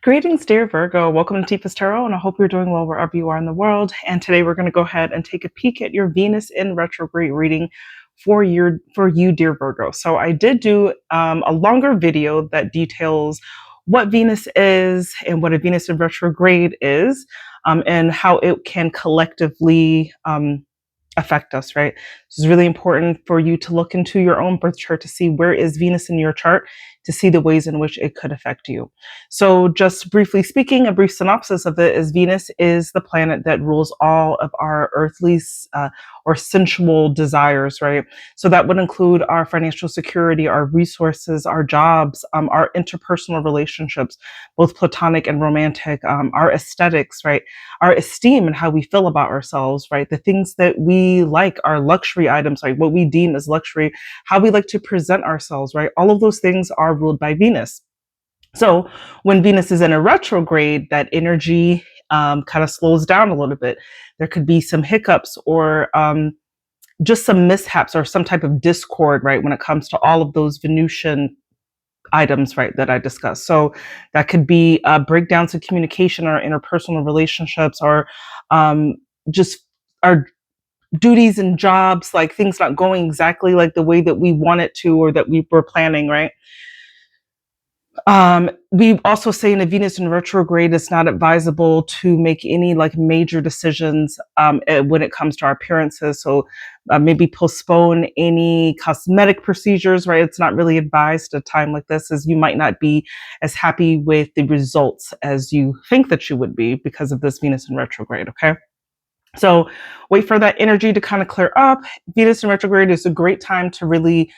Greetings, dear Virgo. Welcome to Tifa's Tarot, and I hope you're doing well wherever you are in the world. And today we're going to go ahead and take a peek at your Venus in retrograde reading for you, dear Virgo. So I did do a longer video that details what Venus is and what a Venus in retrograde is, and how it can collectively affect us, right? This is really important for you to look into your own birth chart to see where is Venus in your chart, to see the ways in which it could affect you. So just briefly speaking, a brief synopsis of it is Venus is the planet that rules all of our earthly or sensual desires, right? So that would include our financial security, our resources, our jobs, our interpersonal relationships, both platonic and romantic, our aesthetics, right? Our esteem and how we feel about ourselves, right? The things that we like, our luxury items, like what we deem as luxury, how we like to present ourselves, right? All of those things are ruled by Venus. So when Venus is in a retrograde, that energy kind of slows down a little bit. There could be some hiccups or just some mishaps or some type of discord, right? When it comes to all of those Venusian items, right, that I discussed. So that could be breakdowns in communication or interpersonal relationships, or just our duties and jobs, like things not going exactly like the way that we want it to or that we were planning, right? We also say in a Venus in retrograde, it's not advisable to make any like major decisions when it comes to our appearances. So maybe postpone any cosmetic procedures, right? It's not really advised at a time like this, as you might not be as happy with the results as you think that you would be because of this Venus in retrograde, okay? So wait for that energy to kind of clear up. Venus in retrograde is a great time to really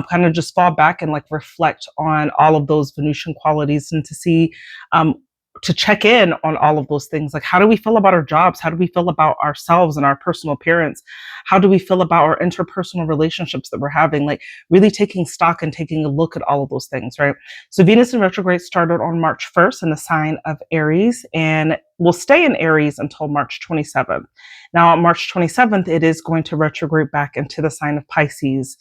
kind of just fall back and like reflect on all of those Venusian qualities, and to see, to check in on all of those things. Like, how do we feel about our jobs? How do we feel about ourselves and our personal appearance? How do we feel about our interpersonal relationships that we're having? Like, really taking stock and taking a look at all of those things, right? So Venus in retrograde started on March 1st in the sign of Aries, and will stay in Aries until March 27th. Now, on March 27th, it is going to retrograde back into the sign of Pisces.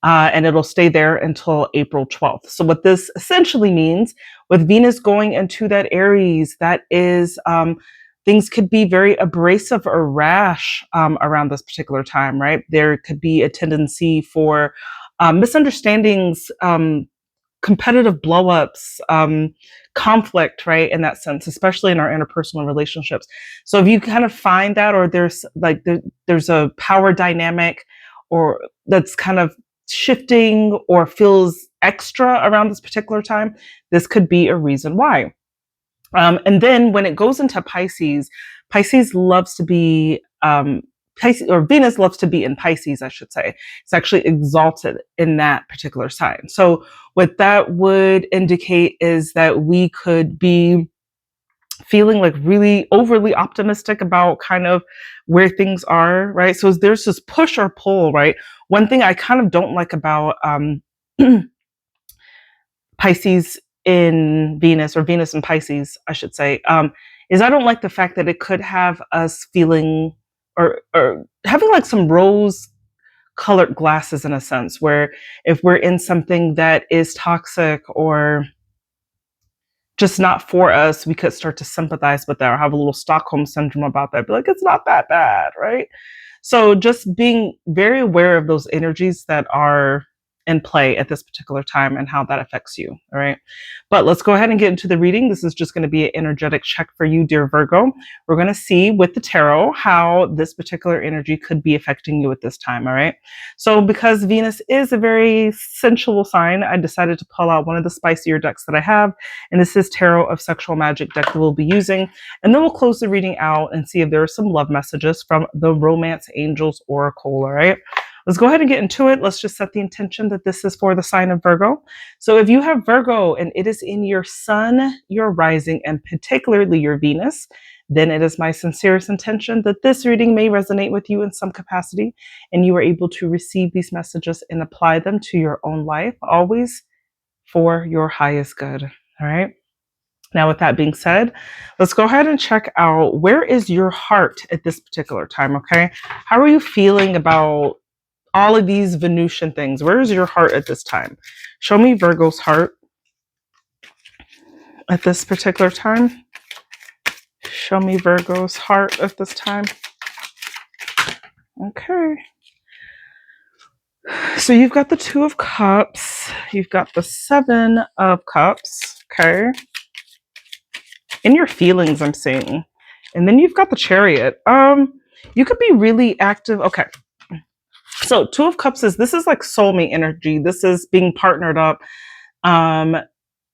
And it'll stay there until April 12th. So what this essentially means, with Venus going into that Aries, that is, things could be very abrasive or rash around this particular time, right? There could be a tendency for misunderstandings, competitive blowups, conflict, right? In that sense, especially in our interpersonal relationships. So if you kind of find that, or there's like there's a power dynamic, or that's kind of shifting or feels extra around this particular time, this could be a reason why. And then when it goes into Pisces, Pisces loves to be, Pisces, or Venus loves to be in Pisces, I should say. It's actually exalted in that particular sign. So what that would indicate is that we could be feeling like really overly optimistic about kind of where things are, right? So there's this push or pull, right? One thing I kind of don't like about Pisces in Venus, or Venus in Pisces, I should say, is I don't like the fact that it could have us feeling or having like some rose colored glasses, in a sense, where if we're in something that is toxic or just not for us, we could start to sympathize with that or have a little Stockholm syndrome about that. Be like, it's not that bad, right? So just being very aware of those energies that are in play at this particular time and how that affects you, all right? But let's go ahead and get into the reading. This is just going to be an energetic check for you, dear Virgo. We're going to see with the tarot how this particular energy could be affecting you at this time, all right? So because Venus is a very sensual sign, I decided to pull out one of the spicier decks that I have, and this is Tarot of Sexual Magic deck that we'll be using. And then we'll close the reading out and see if there are some love messages from the Romance Angels Oracle, all right? Let's go ahead and get into it. Let's just set the intention that this is for the sign of Virgo. So if you have Virgo and it is in your sun, your rising, and particularly your Venus, then it is my sincerest intention that this reading may resonate with you in some capacity, and you are able to receive these messages and apply them to your own life, always for your highest good. All right. Now, with that being said, let's go ahead and check out, where is your heart at this particular time, okay? How are you feeling about all of these Venusian things? Where is your heart at this time? Show me Virgo's heart. at this particular time. Show me Virgo's heart at this time. Okay. So you've got the Two of Cups. You've got the Seven of Cups. Okay. In your feelings, I'm seeing. And then you've got the Chariot. You could be really active. Okay. So Two of Cups this is like soulmate energy. This is being partnered up.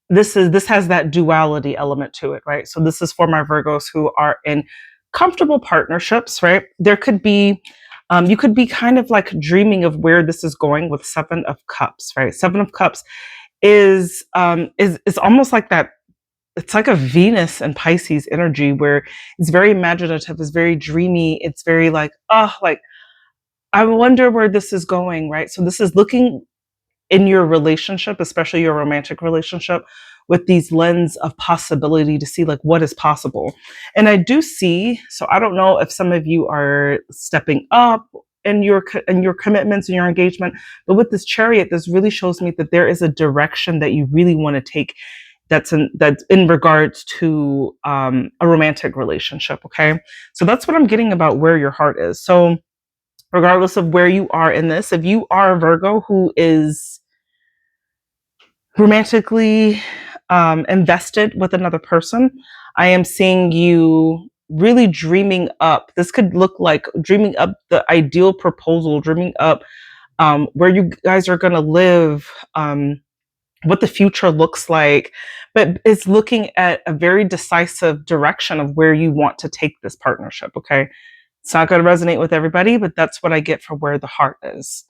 This has that duality element to it, right? So this is for my Virgos who are in comfortable partnerships, right? There could be, you could be kind of like dreaming of where this is going with Seven of Cups, right? Seven of Cups is almost like that. It's like a Venus and Pisces energy where it's very imaginative, it's very dreamy, it's very like, oh, like I wonder where this is going, right? So this is looking in your relationship, especially your romantic relationship, with these lens of possibility to see like what is possible. And I do see, so I don't know if some of you are stepping up in your commitments and your engagement, but with this Chariot, this really shows me that there is a direction that you really want to take that's in regards to a romantic relationship. Okay, so that's what I'm getting about where your heart is. So regardless of where you are in this, if you are a Virgo who is romantically invested with another person, I am seeing you really dreaming up. This could look like dreaming up the ideal proposal, dreaming up where you guys are going to live, what the future looks like, but it's looking at a very decisive direction of where you want to take this partnership. Okay. It's not going to resonate with everybody, but that's what I get for where the heart is.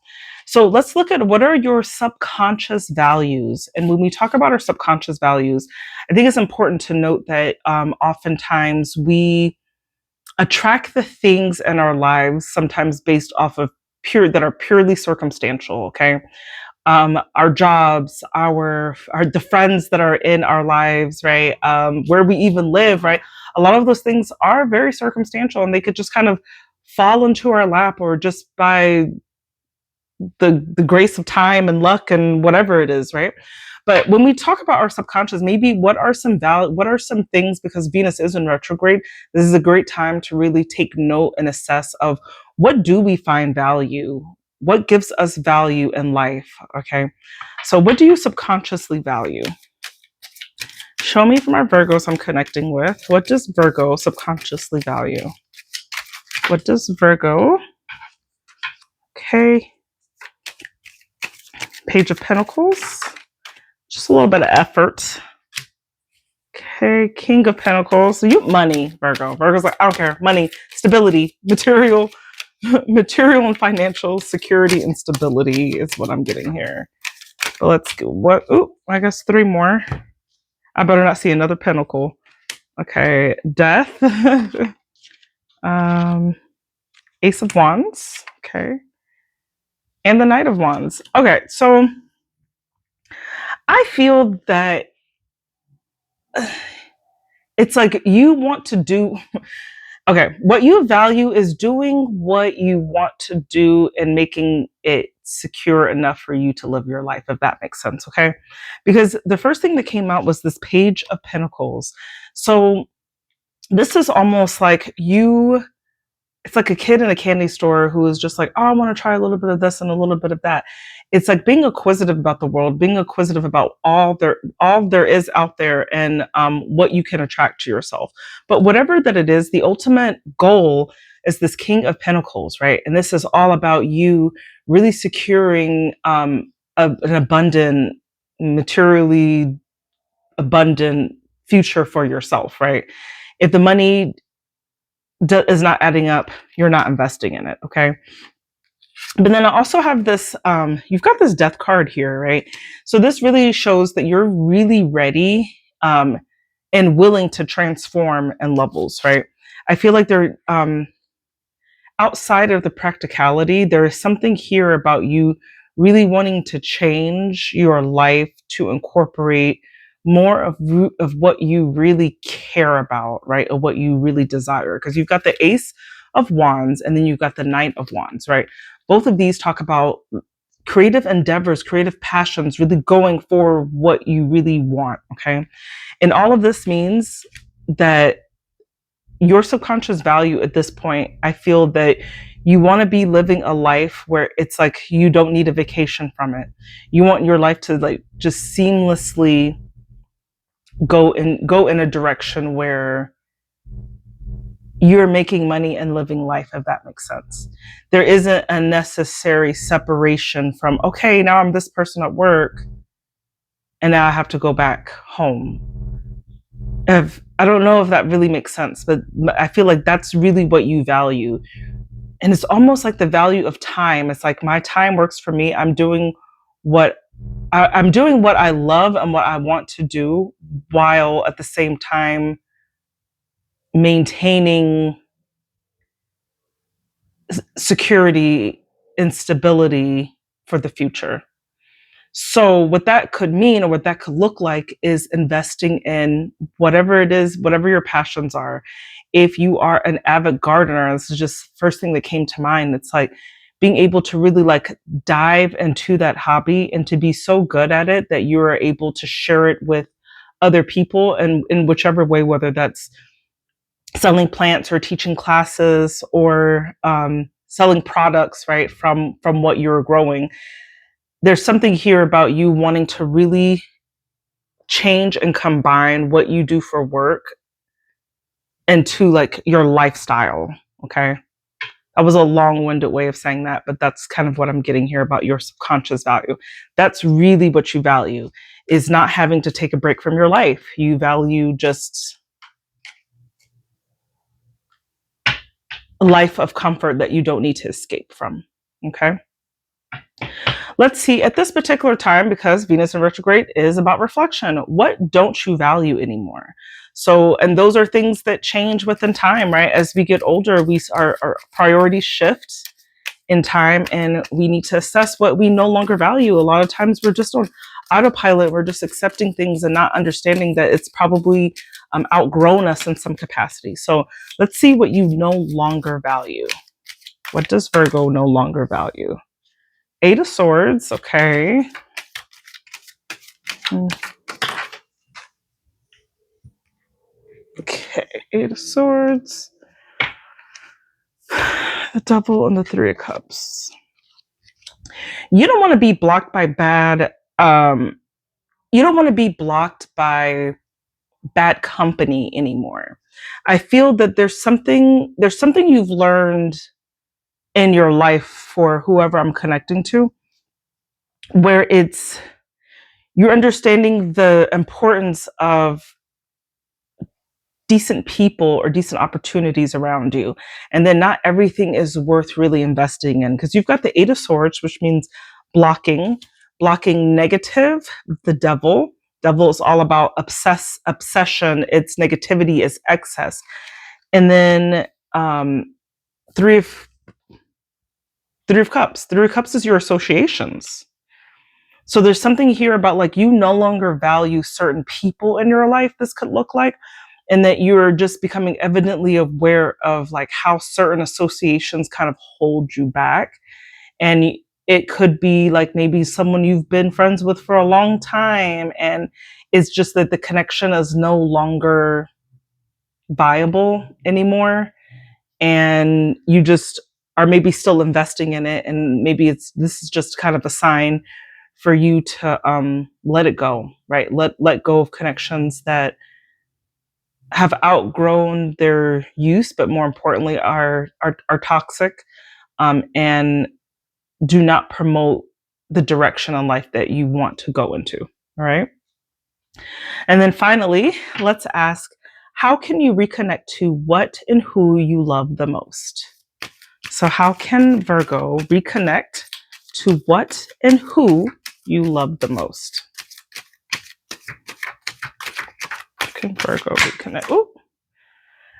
So let's look at what are your subconscious values. And when we talk about our subconscious values, I think it's important to note that oftentimes we attract the things in our lives sometimes based off of that are purely circumstantial. Okay. Our jobs, the friends that are in our lives, right? Where we even live, right? A lot of those things are very circumstantial and they could just kind of fall into our lap or just by the grace of time and luck and whatever it is, right? But when we talk about our subconscious, maybe what are some things, because Venus is in retrograde, this is a great time to really take note and assess of what do we find value? What gives us value in life? Okay. So what do you subconsciously value? Show me from our Virgos I'm connecting with. What does Virgo subconsciously value? What does Virgo? Okay. Page of Pentacles. Just a little bit of effort. Okay. King of Pentacles. You money, Virgo. Virgo's like, I don't care. Money, stability, material and financial security and stability is what I'm getting here. But let's go. What? Oh, I guess 3 more. I better not see another pentacle. Okay, Death. Ace of Wands. Okay, and the Knight of Wands. Okay, so I feel that it's like you want to do. Okay, what you value is doing what you want to do and making it secure enough for you to live your life, if that makes sense, okay? Because the first thing that came out was this Page of Pentacles. So this is almost like it's like a kid in a candy store who is just like, oh, I want to try a little bit of this and a little bit of that. It's like being acquisitive about the world, being acquisitive about all there is out there and what you can attract to yourself. But whatever that it is, the ultimate goal is this King of Pentacles, right? And this is all about you really securing an abundant, materially abundant future for yourself, right? If the money is not adding up, you're not investing in it, okay? But then I also have this, you've got this Death card here, right? So this really shows that you're really ready and willing to transform in levels, right? I feel like they're outside of the practicality, there is something here about you really wanting to change your life to incorporate more of what you really care about, right? Or what you really desire. Because you've got the Ace of Wands and then you've got the Knight of Wands, right? Both of these talk about creative endeavors, creative passions, really going for what you really want. Okay. And all of this means that your subconscious value at this point, I feel that you want to be living a life where it's like you don't need a vacation from it. You want your life to like just seamlessly go in a direction where you're making money and living life, if that makes sense. There isn't a necessary separation from, okay, now I'm this person at work and now I have to go back home. If I don't know if that really makes sense, but I feel like that's really what you value. And it's almost like the value of time. It's like my time works for me. What I'm doing what I love and what I want to do, while at the same time maintaining security and stability for the future. So what that could mean, or what that could look like, is investing in whatever it is, whatever your passions are. If you are an avid gardener, this is just first thing that came to mind. It's like being able to really like dive into that hobby and to be so good at it that you are able to share it with other people, and in whichever way, whether that's selling plants or teaching classes, or selling products, right, from what you're growing. There's something here about you wanting to really change and combine what you do for work into like your lifestyle. Okay. That was a long-winded way of saying that, but that's kind of what I'm getting here about your subconscious value. That's really what you value, is not having to take a break from your life. You value just a life of comfort that you don't need to escape from. Okay. Let's see, at this particular time, because Venus in retrograde is about reflection, what don't you value anymore? So, and those are things that change within time, right? As we get older, our priorities shift in time, and we need to assess what we no longer value. A lot of times we're just on autopilot. We're just accepting things and not understanding that it's probably outgrown us in some capacity. So let's see what you no longer value. What does Virgo no longer value? Eight of Swords, okay. Okay, Eight of Swords. The Devil and the Three of Cups. You don't want to be blocked by you don't want to be blocked by bad company anymore. I feel that there's something you've learned in your life, for whoever I'm connecting to, where you're understanding the importance of decent people or decent opportunities around you. And then not everything is worth really investing in, because you've got the Eight of Swords, which means blocking negative, the devil. Devil is all about obsession. Its negativity is excess. And then three of cups. Three of Cups is your associations. So there's something here about like you no longer value certain people in your life, this could look like, and that you're just becoming evidently aware of like how certain associations kind of hold you back. And it could be like maybe someone you've been friends with for a long time, and it's just that the connection is no longer viable anymore, and you just are maybe still investing in it, and maybe this is just kind of a sign for you to let it go, right? Let go of connections that have outgrown their use, but more importantly are toxic, and do not promote the direction in life that you want to go into. All right. And then finally, let's ask, how can you reconnect to what and who you love the most? So how can Virgo reconnect to what and who you love the most? Can Virgo reconnect? Ooh.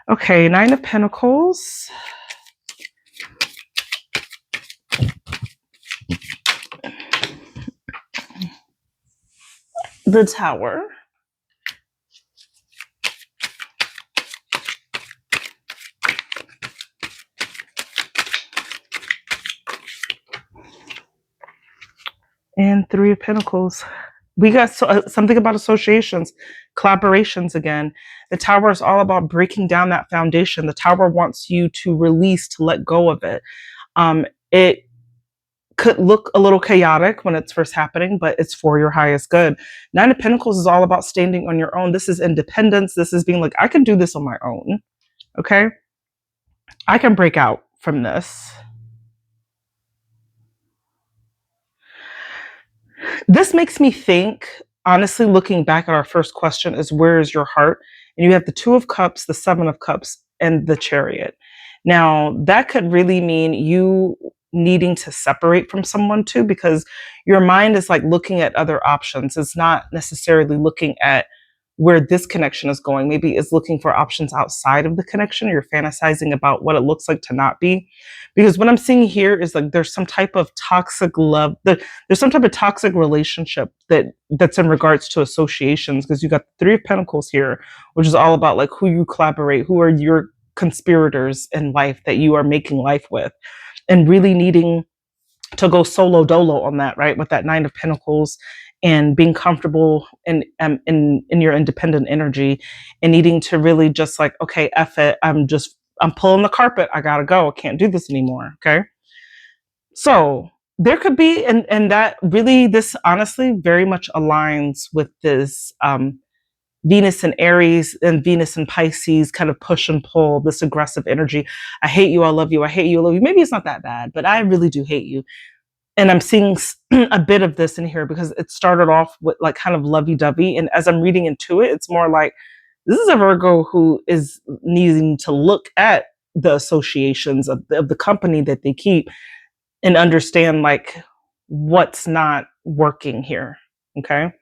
Okay, Nine of Pentacles. The Tower. And Three of Pentacles. We got something about associations, collaborations again. The Tower is all about breaking down that foundation. The Tower wants you to release, to let go of it. It could look a little chaotic when it's first happening, but it's for your highest good. Nine of Pentacles is all about standing on your own. This is independence. This is being like, I can do this on my own. Okay. I can break out from this. This makes me think, honestly, looking back at our first question is, where is your heart? And you have the Two of Cups, the Seven of Cups, and the Chariot. Now, that could really mean you needing to separate from someone too, because your mind is like looking at other options. It's not necessarily looking at where this connection is going. Maybe it's looking for options outside of the connection. You're fantasizing about what it looks like to not be. Because what I'm seeing here is like there's some type of toxic love, there's some type of toxic relationship that's in regards to associations, because you got the Three of Pentacles here, which is all about like who you collaborate, who are your conspirators in life that you are making life with, and really needing to go solo dolo on that, right? With that Nine of Pentacles and being comfortable in your independent energy, and needing to really just like, okay, F it. I'm pulling the carpet. I gotta go. I can't do this anymore. Okay. So there could be, and that really, this honestly very much aligns with this Venus and Aries and Venus and Pisces kind of push and pull, this aggressive energy. I hate you. I love you. I hate you. I love you. Maybe it's not that bad, but I really do hate you. And I'm seeing a bit of this in here because it started off with like kind of lovey-dovey. And as I'm reading into it, it's more like, this is a Virgo who is needing to look at the associations of the company that they keep and understand like what's not working here. Okay.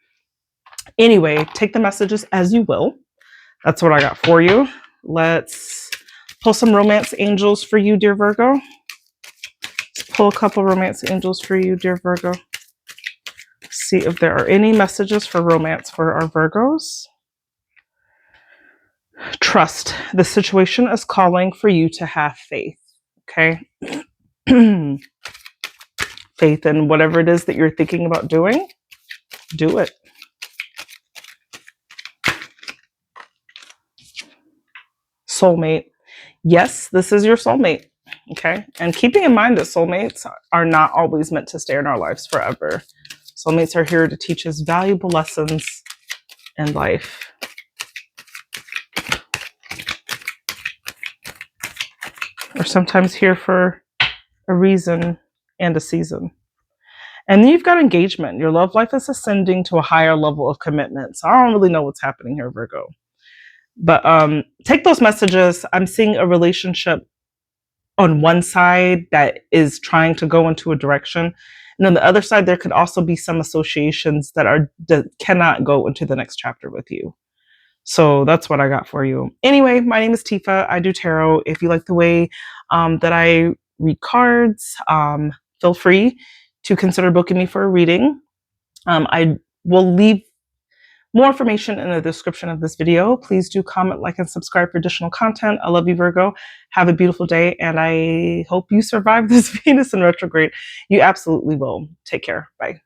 Anyway, take the messages as you will. That's what I got for you. Let's pull some romance angels for you, dear Virgo. Let's pull a couple romance angels for you, dear Virgo. See if there are any messages for romance for our Virgos. Trust. The situation is calling for you to have faith. Okay. Faith in whatever it is that you're thinking about doing. Do it. Soulmate. Yes, this is your soulmate. Okay. And keeping in mind that soulmates are not always meant to stay in our lives forever. Soulmates are here to teach us valuable lessons in life. Or sometimes here for a reason and a season. And then you've got engagement. Your love life is ascending to a higher level of commitment. So I don't really know what's happening here, Virgo. But take those messages. I'm seeing a relationship on one side that is trying to go into a direction. And on the other side, there could also be some associations that cannot go into the next chapter with you. So that's what I got for you. Anyway, my name is Tifa. I do tarot. If you like the way that I read cards, feel free to consider booking me for a reading. I will leave more information in the description of this video. Please do comment, like, and subscribe for additional content. I love you, Virgo. Have a beautiful day, and I hope you survive this Venus in retrograde. You absolutely will. Take care. Bye.